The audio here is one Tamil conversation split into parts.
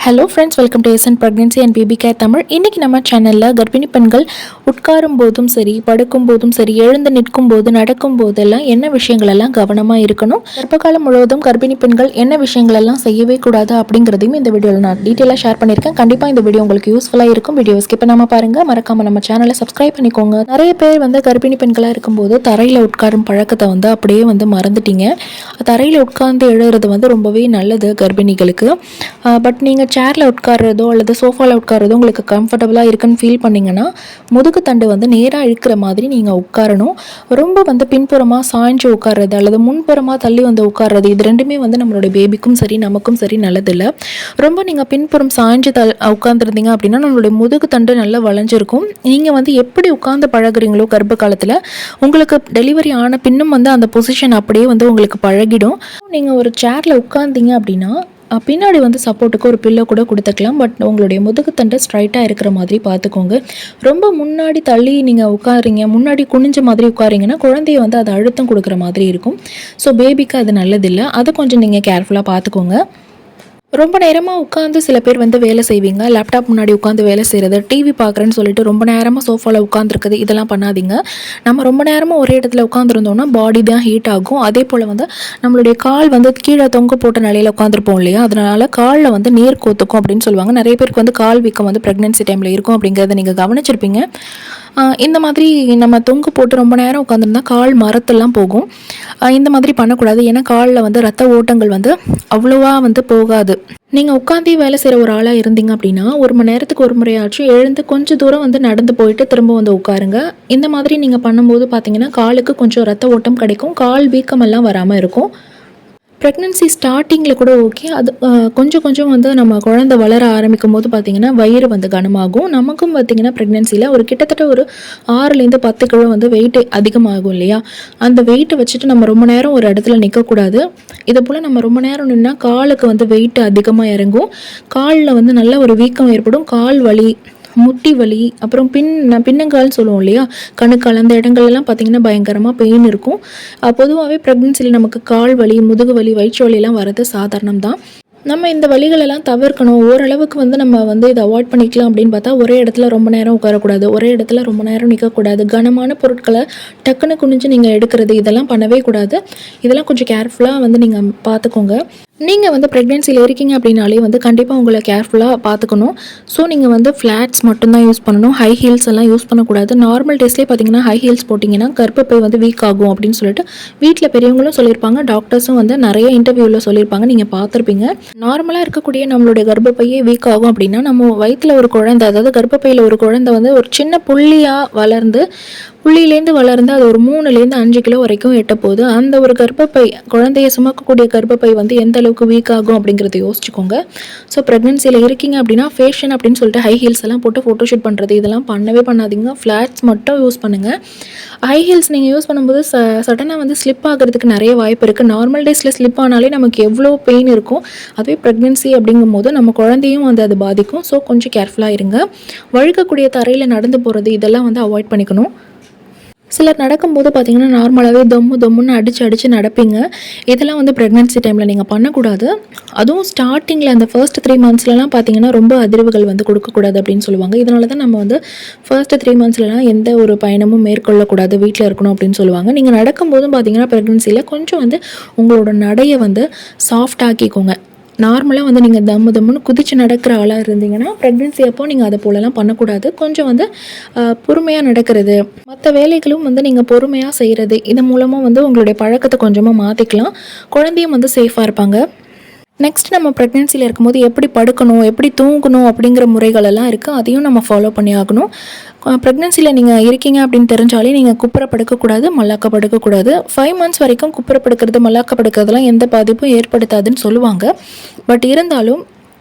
Hello friends, welcome to SN pregnancy and baby care Tamil. இன்றைக்கி நம்ம சேனலில் கர்ப்பிணி பெண்கள் உட்காரும் போதும் சரி, படுக்கும் போதும் சரி, எழுந்து நிற்கும் போது, நடக்கும் போதெல்லாம் என்ன விஷயங்களெல்லாம் கவனமாக இருக்கணும், கர்ப்பகாலம் முழுவதும் கர்ப்பிணி பெண்கள் என்ன விஷயங்களெல்லாம் செய்யவே கூடாது அப்படிங்கிறதையும் இந்த வீடியோவில் நான் டீட்டெயிலாக ஷேர் பண்ணியிருக்கேன். கண்டிப்பாக இந்த வீடியோ உங்களுக்கு யூஸ்ஃபுல்லாக இருக்கும். வீடியோ ஸ்கிப் பண்ணாமல் பாருங்கள். மறக்காமல் நம்ம சேனலை சப்ஸ்கிரைப் பண்ணிக்கோங்க. நிறைய பேர் கர்ப்பிணி பெண்களாக இருக்கும்போது தரையில் உட்காரும் பழக்கத்தை அப்படியே மறந்துட்டீங்க. தரையில் உட்கார்ந்து எழுதுறது ரொம்பவே நல்லது கர்ப்பிணிகளுக்கு. பட் நீங்கள் சேரில் உட்கார்றதோ அல்லது சோஃபாவில் உட்கார்றதோ உங்களுக்கு கம்ஃபர்டபுளாக இருக்குன்னு ஃபீல் பண்ணிங்கன்னா முதுகு தண்டு நேராக இழுக்கிற மாதிரி நீங்கள் உட்காரணும். ரொம்ப பின்புறமாக சாய்ஞ்சு உட்கார்றது அல்லது முன்புறமாக தள்ளி உட்கார்றது, இது ரெண்டுமே நம்மளுடைய பேபிக்கும் சரி நமக்கும் சரி நல்லதில்லை. ரொம்ப நீங்கள் பின்புறம் சாய்ஞ்சு உட்காந்துருந்தீங்க அப்படின்னா நம்மளுடைய முதுகு தண்டு நல்லா வளைஞ்சிருக்கும். நீங்கள் எப்படி உட்கார்ந்து பழகுறீங்களோ கர்ப்ப காலத்தில் உங்களுக்கு டெலிவரி ஆன பின்னும் அந்த பொசிஷன் அப்படியே உங்களுக்கு பழகிடும். நீங்கள் ஒரு சேரில் உட்கார்ந்தீங்க அப்படின்னா பின்னாடி சப்போர்ட்டுக்கு ஒரு பில்லோ கூட கொடுத்துக்கலாம். பட் உங்களுடைய முதுகுத்தண்டை ஸ்ட்ரைட்டாக இருக்கிற மாதிரி பார்த்துக்கோங்க. ரொம்ப முன்னாடி தள்ளி நீங்கள் உட்காருங்க, முன்னாடி குனிஞ்ச மாதிரி உட்காரிங்கன்னா குழந்தைய அது அழுத்தம் கொடுக்குற மாதிரி இருக்கும். ஸோ பேபிக்கு அது நல்லதில்லை. அதை கொஞ்சம் நீங்கள் கேர்ஃபுல்லாக பார்த்துக்கோங்க. ரொம்ப நேரமாக உட்காந்து சில பேர் வேலை செய்வீங்க. லேப்டாப் முன்னாடி உட்காந்து வேலை செய்கிறது, டிவி பார்க்குறேன்னு சொல்லிட்டு ரொம்ப நேரமாக சோஃபாவில் உட்காந்துருக்குது, இதெல்லாம் பண்ணாதீங்க. நம்ம ரொம்ப நேரமாக ஒரே இடத்துல உட்காந்துருந்தோம்னா பாடி தான் ஹீட் ஆகும். அதே போல் நம்மளுடைய கால் கீழே தொங்க போட்ட நிலையில் உட்காந்துருப்போம் இல்லையா, அதனால் காலில் நீர் கோத்துக்கும் அப்படின்னு சொல்லுவாங்க. நிறைய பேருக்கு கால் வீக்கம் ப்ரெக்னென்சி டைமில் இருக்கும் அப்படிங்கிறத நீங்கள் கவனிச்சிருப்பீங்க. இந்த மாதிரி நம்ம தொங்கு போட்டு ரொம்ப நேரம் உட்காந்துருந்தா கால் மரத்தெல்லாம் போகும். இந்த மாதிரி பண்ணக்கூடாது. ஏன்னா காலில் ரத்த ஓட்டங்கள் அவ்வளோவா போகாது. நீங்கள் உட்காந்தே வேலை செய்கிற ஒரு ஆளாக இருந்தீங்க அப்படின்னா 1 மணி நேரத்துக்கு ஒரு முறையாச்சும் எழுந்து கொஞ்சம் தூரம் நடந்து போயிட்டு திரும்ப உட்காருங்க. இந்த மாதிரி நீங்கள் பண்ணும்போது பார்த்தீங்கன்னா காலுக்கு கொஞ்சம் ரத்த ஓட்டம் கிடைக்கும், கால் வீக்கமெல்லாம் வராமல் இருக்கும். ப்ரெக்னென்சி ஸ்டார்டிங்கில் கூட ஓகே. அது கொஞ்சம் கொஞ்சம் நம்ம குழந்தை வளர ஆரம்பிக்கும் போது பார்த்திங்கன்னா வயிறு கனமாகும். நமக்கும் பார்த்திங்கன்னா ப்ரெக்னென்சியில் ஒரு கிட்டத்தட்ட ஒரு 6லேருந்து 10 கிலோ வெயிட் அதிகமாகும் இல்லையா. அந்த வெயிட்டை வச்சுட்டு நம்ம ரொம்ப நேரம் ஒரு இடத்துல நிற்கக்கூடாது. இதை போல் நம்ம ரொம்ப நேரம் நின்னா காலுக்கு வெயிட் அதிகமாக இறங்கும். காலில் நல்ல ஒரு வீக்கம் ஏற்படும், கால் வலி, முட்டி வலி, அப்புறம் பின்னங்கால்னு சொல்லுவோம் இல்லையா, கணுக்கால், அந்த இடங்கள்லாம் பார்த்திங்கன்னா பயங்கரமாக பெயின் இருக்கும். பொதுவாகவே ப்ரெக்னென்சியில் நமக்கு கால் வலி, முதுகு வலி, வயிற்று வலிலாம் வர்றது சாதாரணம் தான். நம்ம இந்த வலிகளெல்லாம் தவிர்க்கணும். ஓரளவுக்கு நம்ம இதை அவாய்ட் பண்ணிக்கலாம் அப்படின்னு பார்த்தா ஒரே இடத்துல ரொம்ப நேரம் உட்காரக்கூடாது, ஒரே இடத்துல ரொம்ப நேரம் நிற்கக்கூடாது, கனமான பொருட்களை டக்குன்னு குனிஞ்சு நீங்கள் எடுக்கிறது இதெல்லாம் பண்ணவே கூடாது. இதெல்லாம் கொஞ்சம் கேர்ஃபுல்லாக நீங்கள் பார்த்துக்கோங்க. நீங்கள் ப்ரெக்னென்சியில் இருக்கீங்க அப்படின்னாலே கண்டிப்பாக உங்களை கேர்ஃபுல்லாக பார்த்துக்கணும். ஸோ நீங்கள் ஃப்ளாட்ஸ் மட்டும்தான் யூஸ் பண்ணணும், ஹை ஹீல்ஸ் எல்லாம் யூஸ் பண்ணக்கூடாது. நார்மல் டேஸ்லேயே பார்த்தீங்கன்னா ஹை ஹீல்ஸ் போட்டிங்கன்னா கர்ப்பப்பை வீக் ஆகும் அப்படின்னு சொல்லிட்டு வீட்டில் பெரியவங்களும் சொல்லியிருப்பாங்க, டாக்டர்ஸும் நிறைய இன்டர்வியூவில் சொல்லியிருப்பாங்க, நீங்கள் பார்த்துருப்பீங்க. நார்மலாக இருக்கக்கூடிய நம்மளுடைய கர்ப்பப்பையே வீக் ஆகும் அப்படின்னா நம்ம வயிற்றில் ஒரு குழந்தை, அதாவது கர்ப்பப்பையில் ஒரு குழந்தை ஒரு சின்ன புள்ளியாக வளர்ந்து, புள்ளியிலேருந்து வளர்ந்து அது ஒரு 3லேருந்து 5 கிலோ வரைக்கும் எட்ட போகுது. அந்த ஒரு கர்ப்பப்பை, குழந்தைய சுமக்கக்கூடிய கர்ப்பப்பை எந்த அளவுக்கு வீக் ஆகும் அப்படிங்கிறத யோசிச்சுக்கோங்க. ஸோ ப்ரெக்னென்சியில் இருக்கீங்க அப்படின்னா ஃபேஷன் அப்படின்னு சொல்லிட்டு ஹை ஹீல்ஸ் எல்லாம் போட்டு ஃபோட்டோஷூட் பண்ணுறது இதெல்லாம் பண்ணவே பண்ணாதீங்க. ஃப்ளாட்ஸ் மட்டும் யூஸ் பண்ணுங்கள். ஹை ஹீல்ஸ் நீங்கள் யூஸ் பண்ணும்போது சடனாக ஸ்லிப் ஆகிறதுக்கு நிறைய வாய்ப்பு இருக்குது. நார்மல் டேஸில் ஸ்லிப் ஆனாலே நமக்கு எவ்வளோ பெயின் இருக்கும். அதுவே ப்ரெக்னென்சி அப்படிங்கும் போது நம்ம குழந்தையும் அது பாதிக்கும். ஸோ கொஞ்சம் கேர்ஃபுல்லாக இருங்க. வழுக்கக்கூடிய தரையில் நடந்து போகிறது இதெல்லாம் அவாய்ட் பண்ணிக்கணும். சிலர் நடக்கும்போது பார்த்திங்கன்னா நார்மலாகவே தொம்முன்னு அடித்து நடப்பீங்க. இதெல்லாம் ப்ரெக்னென்சி டைமில் நீங்கள் பண்ணக்கூடாது. அதுவும் ஸ்டார்டிங்கில் அந்த ஃபர்ஸ்ட் 3 மந்த்ஸ்லலாம் பார்த்திங்கன்னா ரொம்ப அதிர்வுகள் கொடுக்கக்கூடாது அப்படின்னு சொல்லுவாங்க. இதனால தான் நம்ம ஃபர்ஸ்ட் 3 மந்த்ஸ்லலாம் எந்த ஒரு பயணமும் மேற்கொள்ளக்கூடாது, வீட்டில் இருக்கணும் அப்படின்னு சொல்லுவாங்க. நீங்கள் நடக்கும்போதும் பார்த்திங்கன்னா ப்ரெக்னென்சியில் கொஞ்சம் உங்களோட நடையை சாஃப்ட் ஆக்கிக்கோங்க. நார்மலாக நீங்கள் தம்முன்னு குதித்து நடக்கிற ஆளாக இருந்தீங்கன்னா ப்ரெக்னென்சி அப்போ நீங்கள் அதை போலலாம் பண்ணக்கூடாது. கொஞ்சம் பொறுமையாக நடக்கிறது, மற்ற வேலைகளும் நீங்கள் பொறுமையாக செய்கிறது, இதன் மூலமாக உங்களுடைய பழக்கத்தை கொஞ்சமாக மாற்றிக்கலாம். குழந்தையும் சேஃபாக இருப்பாங்க. நெக்ஸ்ட் நம்ம ப்ரெக்னென்சியில் இருக்கும்போது எப்படி படுக்கணும், எப்படி தூங்கணும் அப்படிங்கிற முறைகளெல்லாம் இருக்குது. அதையும் நம்ம ஃபாலோ பண்ணி ஆகணும். ப்ரெக்னென்சியில் நீங்கள் இருக்கீங்க அப்படின்னு தெரிஞ்சாலே நீங்கள் குப்புற படுக்கக்கூடாது, மல்லாக்க படுக்கக்கூடாது. 5 மந்த்ஸ் வரைக்கும் குப்புற படுக்கிறது, மல்லாக்க படுக்கிறதுலாம் எந்த பாதிப்பும் ஏற்படுத்தாதுன்னு சொல்லுவாங்க. பட் இருந்தாலும்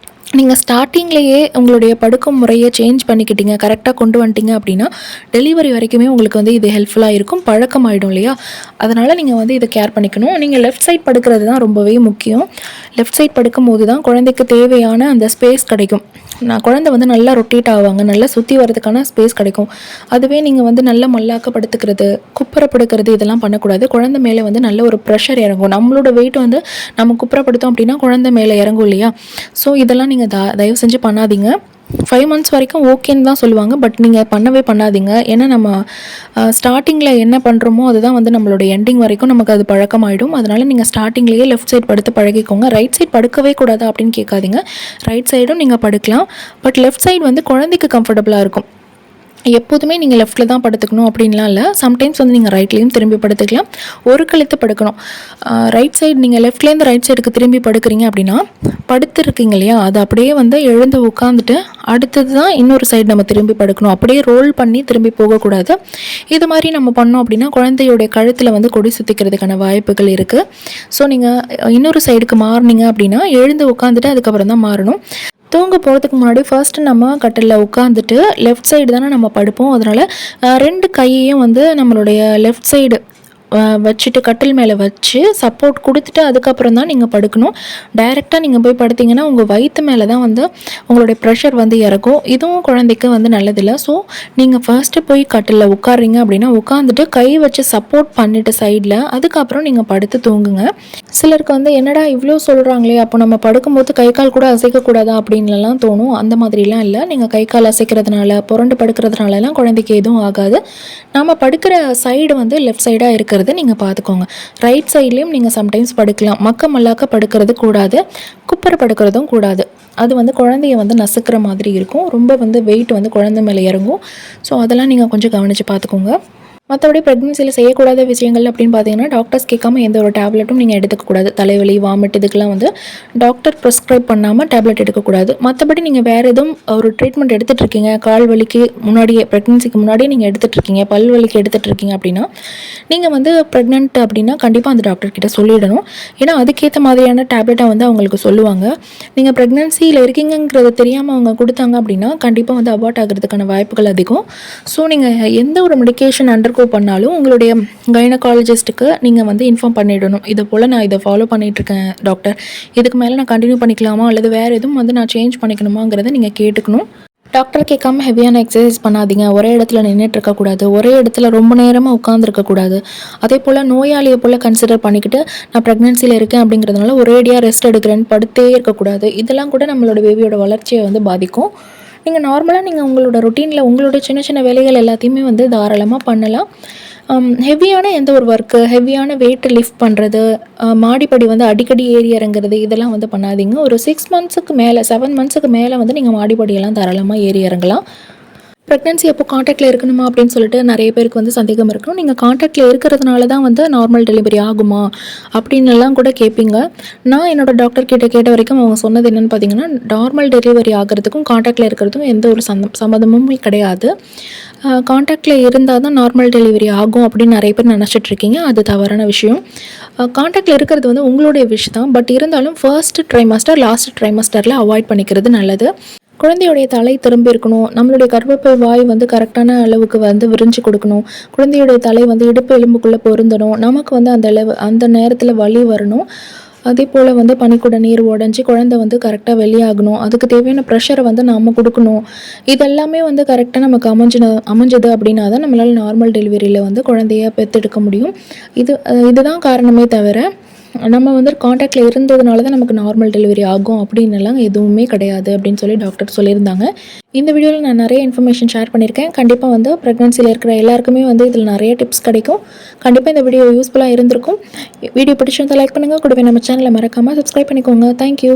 நீங்கள் ஸ்டார்டிங்லேயே உங்களுடைய படுக்கும் முறையை சேஞ்ச் பண்ணிக்கிட்டீங்க, கரெக்டாக கொண்டு வந்துட்டீங்க அப்படின்னா டெலிவரி வரைக்குமே உங்களுக்கு இது ஹெல்ப்ஃபுல்லாக இருக்கும். பழக்கமாயிடும் இல்லையா, அதனால் நீங்கள் இதை கேர் பண்ணிக்கணும். நீங்கள் லெஃப்ட் சைட் படுக்கிறது தான் ரொம்பவே முக்கியம். லெஃப்ட் சைட் படுக்கும் போது தான் குழந்தைக்கு தேவையான அந்த ஸ்பேஸ் கிடைக்கும். குழந்தை நல்லா ரொட்டேட் ஆவாங்க, நல்லா சுற்றி வரதுக்கான ஸ்பேஸ் கிடைக்கும். அதுவே நீங்கள் நல்லா மல்லாக்க படுத்துக்கிறது, குப்புற படுக்கிறது இதெல்லாம் பண்ணக்கூடாது. குழந்தை மேலே நல்ல ஒரு ப்ரெஷர் இறங்கும். நம்மளோட வெயிட் நம்ம குப்புற படுத்தோம் அப்படின்னா குழந்தை மேலே இறங்கும் இல்லையா. ஸோ இதெல்லாம் நீங்கள் நீங்கள் தயவு செஞ்சு பண்ணாதீங்க. 5 மந்த்ஸ் வரைக்கும் ஓகேன்னு தான் சொல்லுவாங்க. பட் நீங்கள் பண்ணாதீங்க. ஏன்னா நம்ம ஸ்டார்டிங்கில் என்ன பண்ணுறோமோ அதுதான் வந்து நம்மளோட எண்டிங் வரைக்கும் நமக்கு அது பழக்கமாயிடும். அதனால் நீங்கள் ஸ்டார்டிங்லேயே லெஃப்ட் சைடு படுத்து பழகிக்கோங்க. ரைட் சைடு படுக்கவே கூடாது அப்படின்னு கேட்காதீங்க. ரைட் சைடும் நீங்கள் படுக்கலாம். பட் லெஃப்ட் சைடு வந்து குழந்தைக்கு கம்ஃபர்டபுளாக இருக்கும். எப்போதுமே நீங்கள் லெஃப்ட்டில் தான் படுத்துக்கணும் அப்படின்லாம் இல்லை. சம்டைம்ஸ் வந்து நீங்கள் ரைட்லேயும் திரும்பி படுத்துக்கலாம். ஒரு கழுத்து படுக்கணும். ரைட் சைடு நீங்கள் லெஃப்ட்லேருந்து ரைட் சைடுக்கு திரும்பி படுக்கிறீங்க அப்படின்னா படுத்துருக்கீங்க இல்லையா, அது அப்படியே வந்து எழுந்து உட்காந்துட்டு அடுத்தது தான் இன்னொரு சைடு நம்ம திரும்பி படுக்கணும். அப்படியே ரோல் பண்ணி திரும்பி போகக்கூடாது. இது மாதிரி நம்ம பண்ணோம் அப்படின்னா குழந்தையோடைய கழுத்தில் வந்து கொடி சுற்றிக்கிறதுக்கான வாய்ப்புகள் இருக்குது. ஸோ நீங்கள் இன்னொரு சைடுக்கு மாறினீங்க அப்படின்னா எழுந்து உட்காந்துட்டு அதுக்கப்புறம் தான் மாறணும். தூங்க போகிறதுக்கு முன்னாடி ஃபர்ஸ்ட்டு நம்ம கட்டிலில் உட்காந்துட்டு லெஃப்ட் சைடு தானே நம்ம படுப்போம். அதனால் 2 கையையும் வந்து நம்மளுடைய லெஃப்ட் சைடு வச்சுட்டு கட்டில் மேலே வச்சு சப்போர்ட் கொடுத்துட்டு அதுக்கப்புறம் தான் நீங்கள் படுக்கணும். டைரெக்டாக நீங்கள் போய் படுத்திங்கன்னா உங்கள் வயிற்று மேலே தான் வந்து உங்களுடைய ப்ரெஷர் வந்து இறக்கும். இதுவும் குழந்தைக்கு வந்து நல்லதில்லை. ஸோ நீங்கள் ஃபர்ஸ்ட்டு போய் கட்டிலில் உட்காருறீங்க அப்படின்னா உட்காந்துட்டு கை வச்சு சப்போர்ட் பண்ணிவிட்டு சைடில் அதுக்கப்புறம் நீங்கள் படுத்து தூங்குங்க. சிலருக்கு வந்து என்னடா இவ்வளோ சொல்கிறாங்களே, அப்போ நம்ம படுக்கும்போது கை கால் கூட அசைக்கக்கூடாதா அப்படின்லாம் தோணும். அந்த மாதிரிலாம் இல்லை. நீங்கள் கை கால் அசைக்கிறதுனால புரண்டு படுக்கிறதுனாலலாம் குழந்தைக்கு எதுவும் ஆகாது. நம்ம படுக்கிற சைடு வந்து லெஃப்ட் சைடாக இருக்கிறது நீங்கள் பார்த்துக்கோங்க. ரைட் சைட்லேயும் நீங்கள் சம்டைம்ஸ் படுக்கலாம். மல்லாக்க படுக்கிறது கூடாது, குப்பரை படுக்கிறதும் கூடாது. அது வந்து குழந்தைய வந்து நசுக்கிற மாதிரி இருக்கும். ரொம்ப வந்து வெயிட் வந்து குழந்தை மேலே இறங்கும். ஸோ அதெல்லாம் நீங்கள் கொஞ்சம் கவனித்து பார்த்துக்கோங்க. மற்றபடி ப்ரெக்னென்சியில் செய்யக்கூடாத விஷயங்கள் அப்படின்னு பார்த்தீங்கன்னா டாக்டர்ஸ் கேட்காம எந்த ஒரு டேப்லெட்டும் நீங்கள் எடுத்துக்கக்கூடாது. தலைவலி, வாமிட் இதுக்கெல்லாம் வந்து டாக்டர் ப்ரிஸ்கிரைப் பண்ணாமல் டேப்லெட் எடுக்கக்கூடாது. மற்றபடி நீங்கள் வேறு எதுவும் ஒரு ட்ரீட்மெண்ட் எடுத்துகிட்ருக்கீங்க, கால் வலிக்கு முன்னாடியே ப்ரெக்னென்சிக்கு முன்னாடியே நீங்கள் எடுத்துகிட்ருக்கீங்க, பல் வலிக்கு எடுத்துகிட்ருக்கீங்க அப்படின்னா நீங்கள் வந்து ப்ரெக்னென்ட் அப்படின்னா கண்டிப்பாக அந்த டாக்டர்கிட்ட சொல்லிடணும். ஏன்னா அதுக்கேற்ற மாதிரியான டேப்லெட்டை வந்து அவங்களுக்கு சொல்லுவாங்க. நீங்கள் ப்ரெக்னென்சியில் இருக்கீங்கிறது தெரியாமல் அவங்க கொடுத்தாங்க அப்படின்னா கண்டிப்பாக வந்து அபார்ட் ஆகிறதுக்கான வாய்ப்புகள் அதிகம். ஸோ நீங்கள் எந்த ஒரு மெடிக்கேஷன் பண்ணாலும் உங்களுடைய கைனகாலஜிஸ்ட்டுக்கு நீங்கள் வந்து இன்ஃபார்ம் பண்ணிடணும். இதை போல் நான் இதை ஃபாலோ பண்ணிகிட்ருக்கேன் டாக்டர், இதுக்கு மேலே நான் கண்டினியூ பண்ணிக்கலாமா அல்லது வேறு எதுவும் வந்து நான் சேஞ்ச் பண்ணிக்கணுமாங்கிறத நீங்கள் கேட்டுக்கணும். டாக்டர் கேட்காம ஹெவியான எக்ஸசைஸ் பண்ணாதீங்க. ஒரே இடத்துல நின்றுட்டு இருக்கக்கூடாது, ஒரே இடத்துல ரொம்ப நேரமாக உட்காந்துருக்கக்கூடாது. அதே போல் நோயாளியை போல் கன்சிடர் பண்ணிக்கிட்டு நான் ப்ரெக்னென்சியில் இருக்கேன் அப்படிங்கிறதுனால ஒரேடியாக ரெஸ்ட் எடுக்கிறேன்னு படுத்தே இருக்கக்கூடாது. இதெல்லாம் கூட நம்மளோட பேபியோட வளர்ச்சியை வந்து பாதிக்கும். நீங்கள் நார்மலாக நீங்கள் உங்களோட ரொட்டீனில் உங்களோட சின்ன சின்ன வேலைகள் எல்லாத்தையுமே வந்து தாராளமாக பண்ணலாம். ஹெவியான எந்த ஒரு ஒர்க்கு, ஹெவியான வெயிட் லிஃப்ட் பண்ணுறது, மாடிப்படி வந்து அடிக்கடி ஏறி இறங்குறது இதெல்லாம் வந்து பண்ணாதீங்க. ஒரு 6 மந்த்ஸுக்கு மேலே 7 மந்த்ஸுக்கு மேலே வந்து நீங்கள் மாடிப்படியெல்லாம் தாராளமாக ஏறி இறங்கலாம். ப்ரெக்னென்சி எப்போ காண்டாக்டில் இருக்கணுமா அப்படின்னு சொல்லிட்டு நிறைய பேருக்கு வந்து சந்தேகம் இருக்கும். நீங்கள் காண்டாக்டில் இருக்கிறதுனால தான் வந்து நார்மல் டெலிவரி ஆகுமா அப்படின்னுலாம் கூட கேட்பீங்க. நான் என்னோடய டாக்டர் கிட்ட கேட்ட வரைக்கும் அவங்க சொன்னது என்னென்னு பார்த்தீங்கன்னா, நார்மல் டெலிவரி ஆகிறதுக்கும் காண்டாக்டில் இருக்கிறதுக்கும் எந்த ஒரு சம்மந்தமும் கிடையாது. காண்டாக்டில் இருந்தால் தான் நார்மல் டெலிவரி ஆகும் அப்படின்னு நிறைய பேர் நினச்சிட்ருக்கீங்க. அது தவறான விஷயம். காண்டாக்டில் இருக்கிறது வந்து உங்களுடைய விஷ் தான். பட் இருந்தாலும் ஃபர்ஸ்ட் ட்ரைமாஸ்டர் லாஸ்ட் ட்ரைமாஸ்டரில் அவாய்ட் பண்ணிக்கிறது நல்லது. குழந்தையுடைய தலை திரும்பி இருக்கணும். நம்மளுடைய கர்ப்பப்பை வாய் வந்து கரெக்டான அளவுக்கு வந்து விரிஞ்சு கொடுக்கணும். குழந்தையுடைய தலை வந்து இடுப்பு எலும்புக்குள்ளே பொருந்தணும். நமக்கு வந்து அந்த நேரத்தில் வலி வரணும். அதே போல் வந்து பனிக்கூட நீர் உடஞ்சி குழந்தை வந்து கரெக்டாக வெளியாகணும். அதுக்கு தேவையான ப்ரெஷரை வந்து நம்ம கொடுக்கணும். இதெல்லாமே வந்து கரெக்டாக நமக்கு அமைஞ்சது அப்படின்னா தான் நம்மளால் நார்மல் டெலிவரியில் வந்து குழந்தைய பெற்றெடுக்க முடியும். இதுதான் காரணமே தவிர நம்ம வந்து காண்டாக்டில் இருந்ததுனால தான் நமக்கு நார்மல் டெலிவரி ஆகும் அப்படின்னுலாம் எதுவுமே கிடையாது அப்படின்னு சொல்லி டாக்டர் சொல்லியிருந்தாங்க. இந்த வீடியோவில் நான் நிறைய இன்ஃபர்மேஷன் ஷேர் பண்ணியிருக்கேன். கண்டிப்பாக வந்து ப்ரெக்னென்சியில் இருக்கிற எல்லாருக்குமே வந்து இதில் நிறைய டிப்ஸ் கிடைக்கும். கண்டிப்பாக இந்த வீடியோ யூஸ்ஃபுல்லாக இருந்திருக்கும். வீடியோ பிடிச்சிருந்தால் லைக் பண்ணுங்கள். கூடவே நம்ம சேனலை மறக்காமல் சப்ஸ்கிரைப் பண்ணிக்கோங்க. தேங்க்யூ.